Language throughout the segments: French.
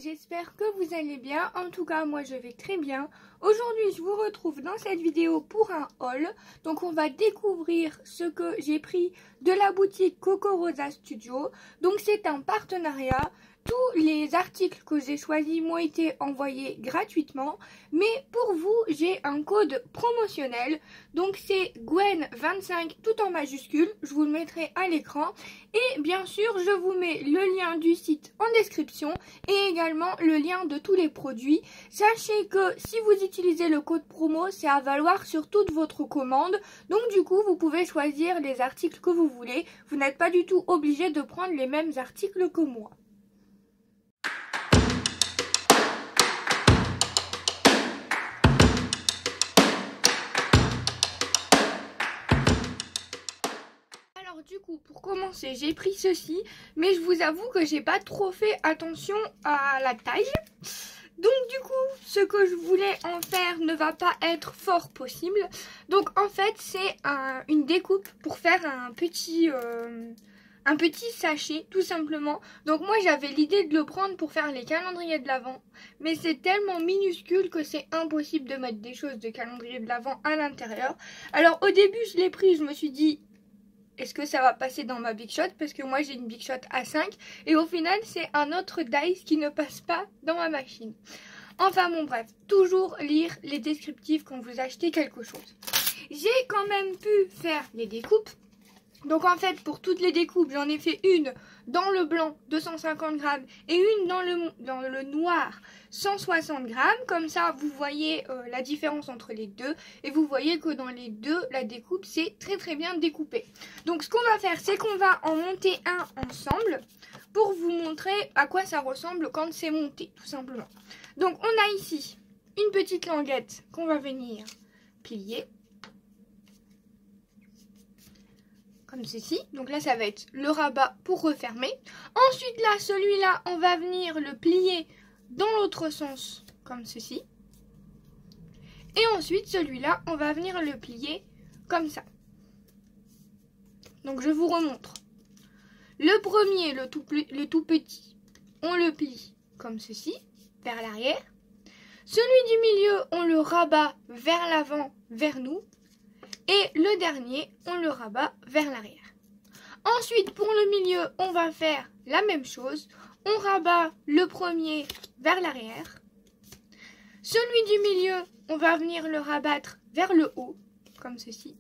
J'espère que vous allez bien, en tout cas moi je vais très bien. Aujourd'hui je vous retrouve dans cette vidéo pour un haul. Donc on va découvrir ce que j'ai pris de la boutique Coco Rosa Studio. Donc c'est un partenariat. Tous les articles que j'ai choisis m'ont été envoyés gratuitement. Mais pour vous j'ai un code promotionnel. Donc c'est Gwen25 tout en majuscule. Je vous le mettrai à l'écran. Et bien sûr je vous mets le lien du site en description. Et également le lien de tous les produits. Sachez que si vous utilisez le code promo, c'est à valoir sur toute votre commande. Donc du coup, vous pouvez choisir les articles que vous voulez. Vous n'êtes pas du tout obligé de prendre les mêmes articles que moi. Alors du coup, pour commencer, j'ai pris ceci, mais je vous avoue que j'ai pas trop fait attention à la taille. Donc du coup, ce que je voulais en faire ne va pas être fort possible. Donc en fait, c'est une découpe pour faire un petit sachet, tout simplement. Donc moi, j'avais l'idée de le prendre pour faire les calendriers de l'Avent. Mais c'est tellement minuscule que c'est impossible de mettre des choses de calendrier de l'Avent à l'intérieur. Alors au début, je l'ai pris, je me suis dit... Est-ce que ça va passer dans ma Big Shot? Parce que moi j'ai une Big Shot A5. Et au final c'est un autre dice qui ne passe pas dans ma machine. Enfin bon bref, toujours lire les descriptifs quand vous achetez quelque chose. J'ai quand même pu faire les découpes. Donc en fait pour toutes les découpes j'en ai fait une dans le blanc 250 grammes et une dans le noir 160 grammes. Comme ça vous voyez la différence entre les deux et vous voyez que dans les deux la découpe c'est très bien découpé. Donc ce qu'on va faire c'est qu'on va en monter un ensemble pour vous montrer à quoi ça ressemble quand c'est monté tout simplement. Donc on a ici une petite languette qu'on va venir plier. Comme ceci, donc là ça va être le rabat pour refermer. Ensuite là, celui-là, on va venir le plier dans l'autre sens, comme ceci. Et ensuite celui-là, on va venir le plier comme ça. Donc je vous remontre. Le premier, le tout petit, on le plie comme ceci, vers l'arrière. Celui du milieu, on le rabat vers l'avant, vers nous. Et le dernier, on le rabat vers l'arrière. Ensuite, pour le milieu, on va faire la même chose. On rabat le premier vers l'arrière. Celui du milieu, on va venir le rabattre vers le haut, comme ceci.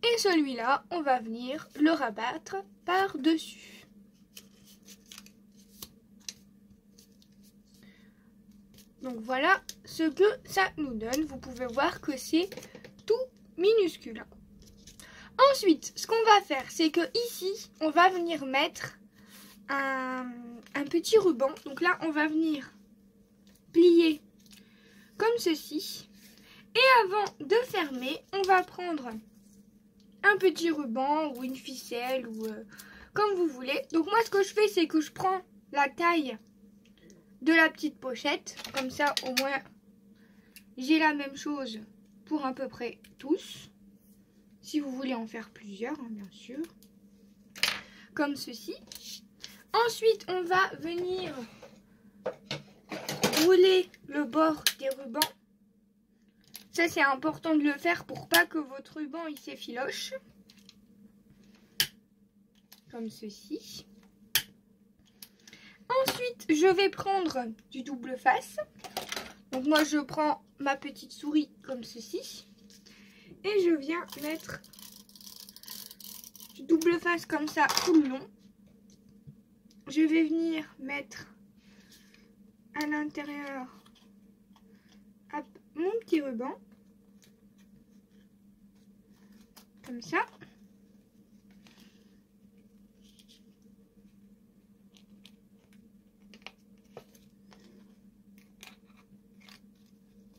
Et celui-là, on va venir le rabattre par-dessus. Donc voilà ce que ça nous donne. Vous pouvez voir que c'est tout minuscule. Ensuite, ce qu'on va faire, c'est que ici, on va venir mettre un petit ruban. Donc là, on va venir plier comme ceci. Et avant de fermer, on va prendre un petit ruban ou une ficelle ou comme vous voulez. Donc moi, ce que je fais, c'est que je prends la taille de la petite pochette. Comme ça, au moins, j'ai la même chose pour à peu près tous. Si vous voulez en faire plusieurs, hein, bien sûr. Comme ceci. Ensuite, on va venir rouler le bord des rubans. Ça, c'est important de le faire pour pas que votre ruban il s'effiloche. Comme ceci. Ensuite, je vais prendre du double face. Donc moi, je prends ma petite souris comme ceci. Et je viens mettre du double face comme ça tout le long. Je vais venir mettre à l'intérieur mon petit ruban. Comme ça.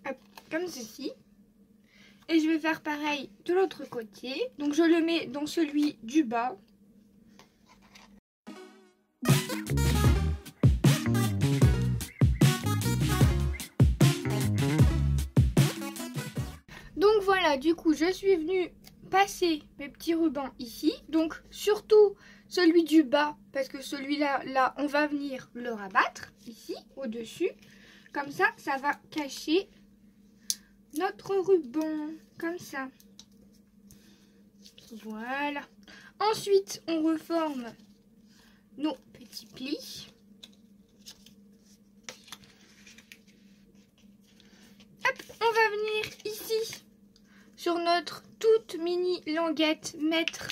Hop, comme ceci. Et je vais faire pareil de l'autre côté. Donc je le mets dans celui du bas. Donc voilà, du coup je suis venue passer mes petits rubans ici. Donc surtout celui du bas, parce que celui-là, là, on va venir le rabattre, ici, au-dessus. Comme ça, ça va cacher notre ruban, comme ça. Voilà. Ensuite, on reforme nos petits plis. Hop, on va venir ici, sur notre toute mini languette, mettre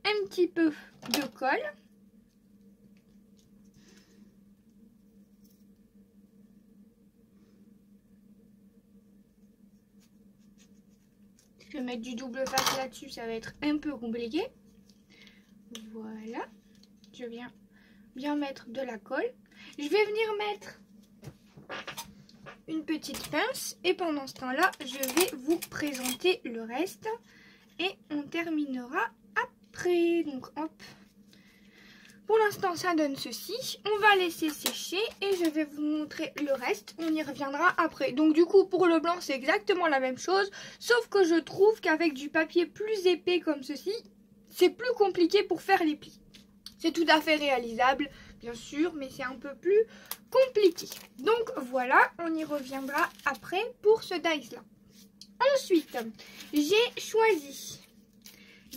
un petit peu de colle. Je vais mettre du double face là-dessus, ça va être un peu compliqué. Voilà. Je viens bien mettre de la colle. Je vais venir mettre une petite pince et pendant ce temps-là, je vais vous présenter le reste et on terminera après. Donc hop. Pour l'instant, ça donne ceci. On va laisser sécher et je vais vous montrer le reste. On y reviendra après. Donc du coup, pour le blanc, c'est exactement la même chose. Sauf que je trouve qu'avec du papier plus épais comme ceci, c'est plus compliqué pour faire les plis. C'est tout à fait réalisable, bien sûr, mais c'est un peu plus compliqué. Donc voilà, on y reviendra après pour ce dies-là. Ensuite, j'ai choisi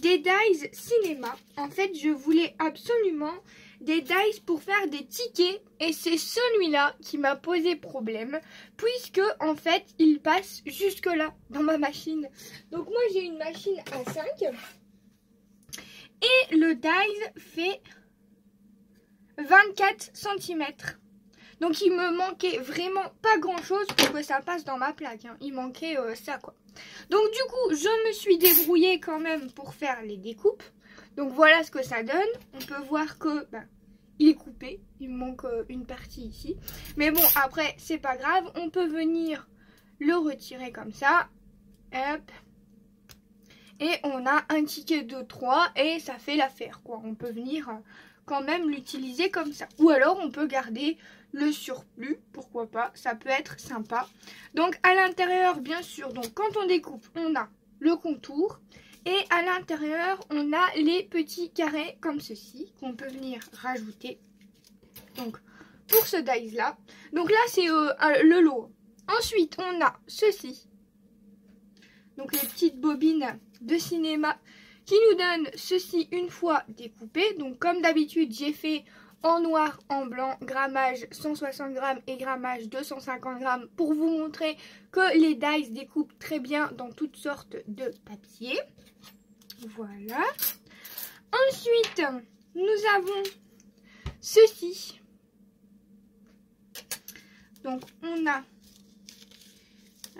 des dies cinéma. En fait, je voulais absolument des dies pour faire des tickets et c'est celui-là qui m'a posé problème puisque en fait, il passe jusque là dans ma machine. Donc moi, j'ai une machine à 5 et le dies fait 24 cm. Donc il me manquait vraiment pas grand chose pour que ça passe dans ma plaque. Hein. Il manquait ça quoi. Donc du coup, je me suis débrouillée quand même pour faire les découpes. Donc voilà ce que ça donne. On peut voir que il est coupé. Il me manque une partie ici. Mais bon, après, c'est pas grave. On peut venir le retirer comme ça. Hop. Et on a un ticket de 3 et ça fait l'affaire quoi. On peut venir quand même l'utiliser comme ça. Ou alors on peut garder le surplus, pourquoi pas, ça peut être sympa. Donc à l'intérieur, bien sûr, donc quand on découpe, on a le contour. Et à l'intérieur, on a les petits carrés comme ceci, qu'on peut venir rajouter. Donc pour ce dies là. Donc là, c'est le lot. Ensuite, on a ceci. Donc les petites bobines de cinéma qui nous donnent ceci une fois découpé. Donc comme d'habitude, j'ai fait en noir, en blanc, grammage 160 grammes et grammage 250 grammes pour vous montrer que les dies découpent très bien dans toutes sortes de papier. Voilà. Ensuite, nous avons ceci. Donc on a,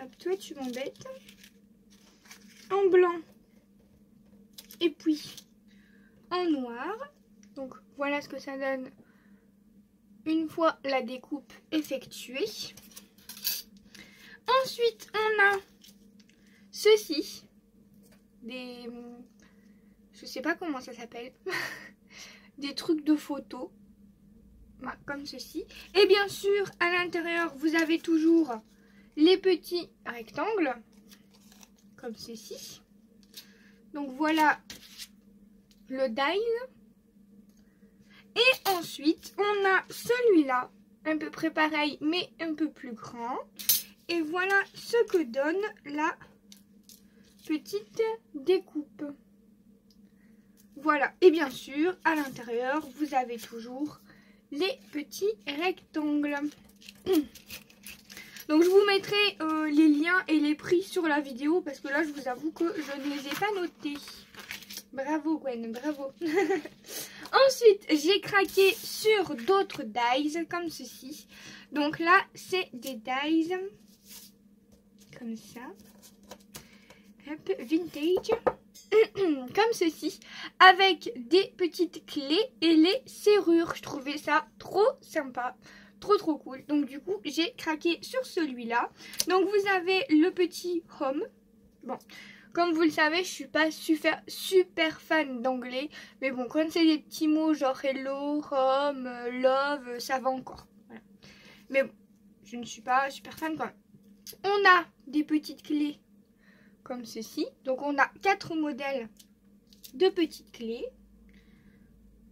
hop, toi tu m'embêtes, en blanc et puis en noir. Donc voilà ce que ça donne une fois la découpe effectuée. Ensuite, on a ceci. Je sais pas comment ça s'appelle. Des trucs de photo. Comme ceci. Et bien sûr, à l'intérieur, vous avez toujours les petits rectangles. Comme ceci. Donc voilà le dies. Et ensuite, on a celui-là, à peu près pareil, mais un peu plus grand. Et voilà ce que donne la petite découpe. Voilà. Et bien sûr, à l'intérieur, vous avez toujours les petits rectangles. Donc, je vous mettrai les liens et les prix sur la vidéo parce que là, je vous avoue que je ne les ai pas notés. Bravo Gwen, bravo. Ensuite, j'ai craqué sur d'autres dies comme ceci. Donc là, c'est des dies comme ça. Hop, vintage. Comme ceci. Avec des petites clés et les serrures. Je trouvais ça trop sympa. Trop cool. Donc du coup, j'ai craqué sur celui-là. Donc vous avez le petit home. Bon. Comme vous le savez, je suis pas super fan d'anglais. Mais bon, quand c'est des petits mots genre hello, home, love, ça va encore. Voilà. Mais bon, je ne suis pas super fan quand même. On a des petites clés comme ceci. Donc on a 4 modèles de petites clés.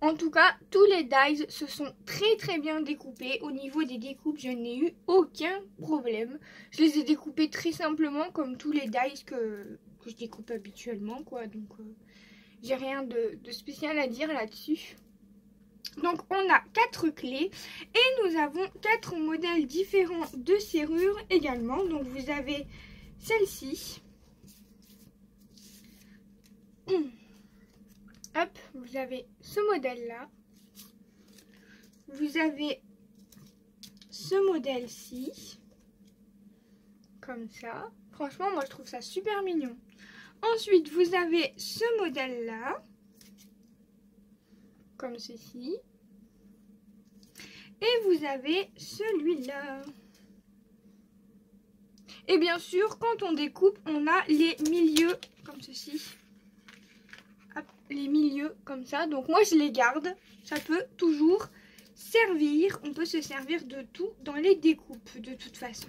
En tout cas, tous les dies se sont très bien découpés. Au niveau des découpes, je n'ai eu aucun problème. Je les ai découpés très simplement comme tous les dies que je découpe habituellement, quoi. Donc, j'ai rien de spécial à dire là-dessus. Donc, on a 4 clés et nous avons 4 modèles différents de serrures également. Donc, vous avez celle-ci. Hop, vous avez ce modèle-là. Vous avez ce modèle-ci. Comme ça. Franchement, moi, je trouve ça super mignon. Ensuite, vous avez ce modèle-là. Comme ceci. Et vous avez celui-là. Et bien sûr, quand on découpe, on a les milieux comme ceci. Hop, les milieux comme ça. Donc moi, je les garde. Ça peut toujours servir. On peut se servir de tout dans les découpes, de toute façon.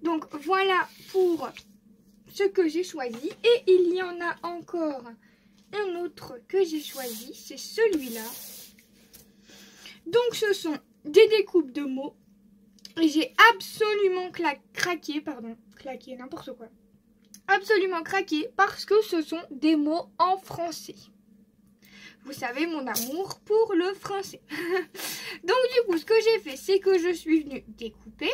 Donc voilà pour ce que j'ai choisi. Et il y en a encore un autre que j'ai choisi. C'est celui-là. Donc ce sont des découpes de mots. Et j'ai absolument craqué, n'importe quoi. Absolument craqué parce que ce sont des mots en français. Vous savez mon amour pour le français. Donc du coup, ce que j'ai fait, c'est que je suis venue découper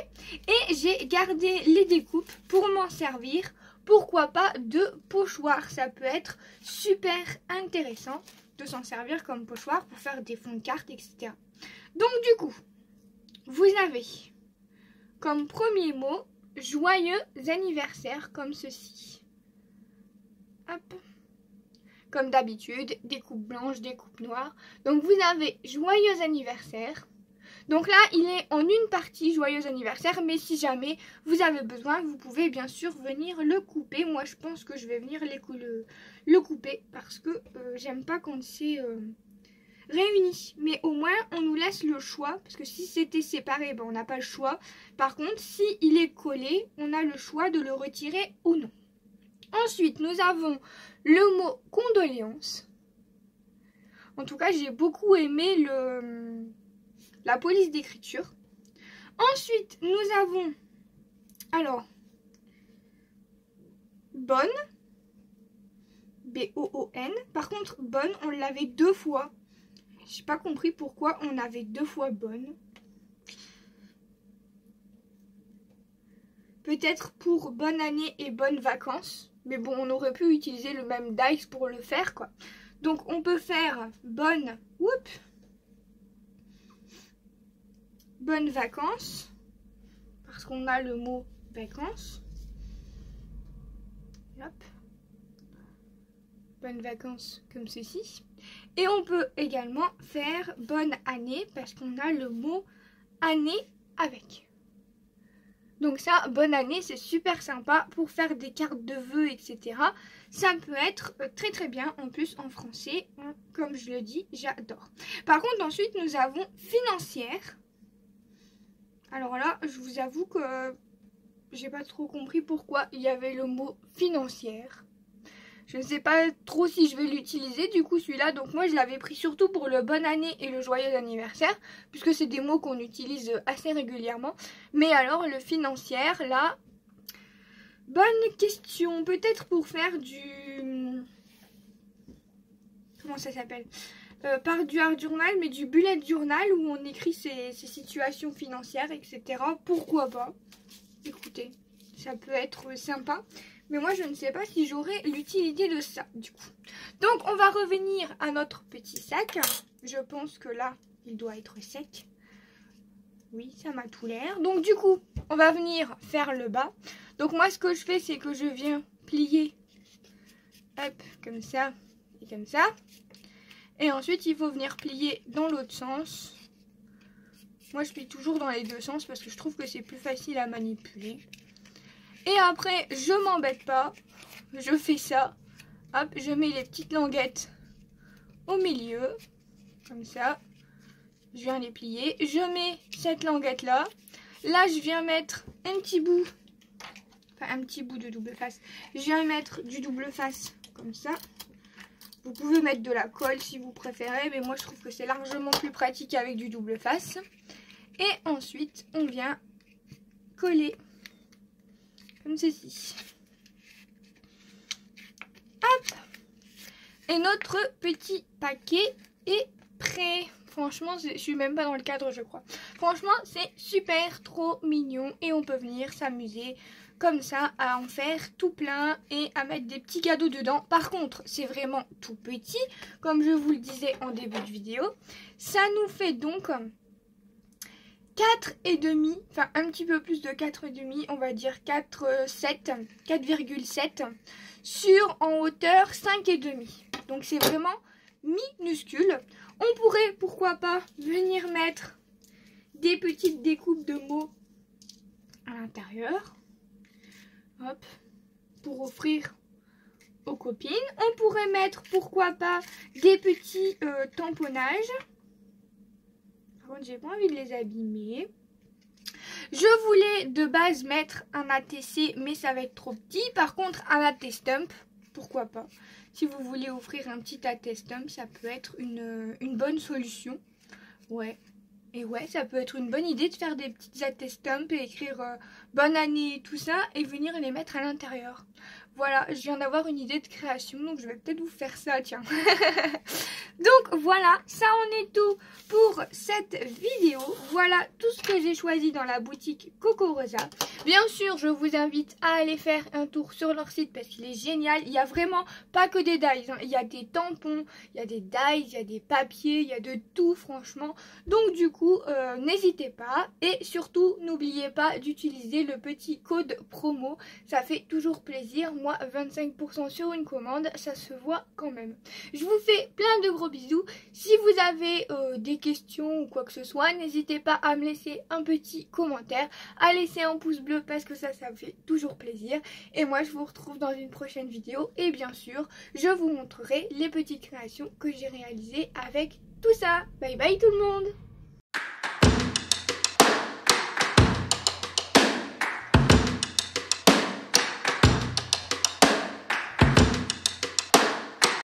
et j'ai gardé les découpes pour m'en servir. Pourquoi pas de pochoir. Ça peut être super intéressant de s'en servir comme pochoir pour faire des fonds de cartes, etc. Donc du coup, vous avez comme premier mot, joyeux anniversaire, comme ceci. Hop. Comme d'habitude, des coupes blanches, des coupes noires. Donc vous avez joyeux anniversaire. Donc là, il est en une partie joyeux anniversaire, mais si jamais vous avez besoin, vous pouvez bien sûr venir le couper. Moi, je pense que je vais venir le couper parce que j'aime pas quand c'est réunis, mais au moins on nous laisse le choix, parce que si c'était séparé, ben, on n'a pas le choix. Par contre, si il est collé, on a le choix de le retirer ou non. Ensuite, nous avons le mot condoléances. En tout cas, j'ai beaucoup aimé la police d'écriture. Ensuite, nous avons alors bonne, B-O-O-N. Par contre, bonne, on l'avait 2 fois. J'ai pas compris pourquoi on avait 2 fois bonne. Peut-être pour bonne année et bonnes vacances. Mais bon, on aurait pu utiliser le même dice pour le faire, quoi. Donc, on peut faire bonne... bonnes vacances. Parce qu'on a le mot vacances. Hop. Bonnes vacances comme ceci. Et on peut également faire bonne année parce qu'on a le mot année avec. Donc ça, bonne année, c'est super sympa pour faire des cartes de vœux, etc. Ça peut être très bien, en plus en français, comme je le dis, j'adore. Par contre, ensuite, nous avons financière. Alors là, je vous avoue que j'ai pas trop compris pourquoi il y avait le mot financière. Je ne sais pas trop si je vais l'utiliser du coup celui-là. Donc moi je l'avais pris surtout pour le bonne année et le joyeux anniversaire. Puisque c'est des mots qu'on utilise assez régulièrement. Mais alors le financière là. Bonne question. Peut-être pour faire du... Comment ça s'appelle pas du hard journal mais du bullet journal où on écrit ses situations financières etc. Pourquoi pas. Écoutez, ça peut être sympa. Mais moi, je ne sais pas si j'aurai l'utilité de ça, du coup. Donc, on va revenir à notre petit sac. Je pense que là, il doit être sec. Oui, ça m'a tout l'air. Donc, du coup, on va venir faire le bas. Donc, moi, ce que je fais, c'est que je viens plier. Hop, comme ça et comme ça. Et ensuite, il faut venir plier dans l'autre sens. Moi, je plie toujours dans les 2 sens parce que je trouve que c'est plus facile à manipuler. Et après, je m'embête pas, je fais ça, hop, je mets les petites languettes au milieu, comme ça, je viens les plier, je mets cette languette là, je viens mettre un petit bout, enfin un petit bout de double face, je viens mettre du double face, comme ça, Vous pouvez mettre de la colle si vous préférez, mais moi je trouve que c'est largement plus pratique avec du double face. Et ensuite, on vient coller comme ceci. Hop! Et notre petit paquet est prêt. Franchement, je suis même pas dans le cadre, je crois. Franchement, c'est super trop mignon et on peut venir s'amuser comme ça à en faire tout plein et à mettre des petits cadeaux dedans. Par contre, c'est vraiment tout petit, comme je vous le disais en début de vidéo. Ça nous fait donc 4,5, enfin un petit peu plus de 4,5, on va dire 4,7 sur en hauteur 5,5. Donc c'est vraiment minuscule. On pourrait, pourquoi pas, venir mettre des petites découpes de mots à l'intérieur. Hop, pour offrir aux copines. On pourrait mettre, pourquoi pas, des petits tamponnages. Par contre, j'ai pas envie de les abîmer. Je voulais de base mettre un ATC, mais ça va être trop petit. Par contre, un AT-Stump, pourquoi pas. Si vous voulez offrir un petit AT-Stump, ça peut être une bonne solution. Ouais. Et ouais, ça peut être une bonne idée de faire des petites AT-Stump et écrire bonne année et tout ça et venir les mettre à l'intérieur. Voilà, je viens d'avoir une idée de création, donc je vais peut-être vous faire ça, tiens. Donc voilà, ça en est tout pour cette vidéo. Voilà tout ce que j'ai choisi dans la boutique Coco Rosa. Bien sûr, je vous invite à aller faire un tour sur leur site parce qu'il est génial. Il y a vraiment pas que des dies, hein. Il y a des tampons, il y a des dies, il y a des papiers, il y a de tout franchement. Donc du coup, n'hésitez pas et surtout n'oubliez pas d'utiliser le petit code promo. Ça fait toujours plaisir. Moi, 25% sur une commande, ça se voit quand même. Je vous fais plein de gros bisous. Si vous avez des questions ou quoi que ce soit, n'hésitez pas à me laisser un petit commentaire, à laisser un pouce bleu parce que ça me fait toujours plaisir. Et moi, je vous retrouve dans une prochaine vidéo. Et bien sûr, je vous montrerai les petites créations que j'ai réalisées avec tout ça. Bye bye tout le monde!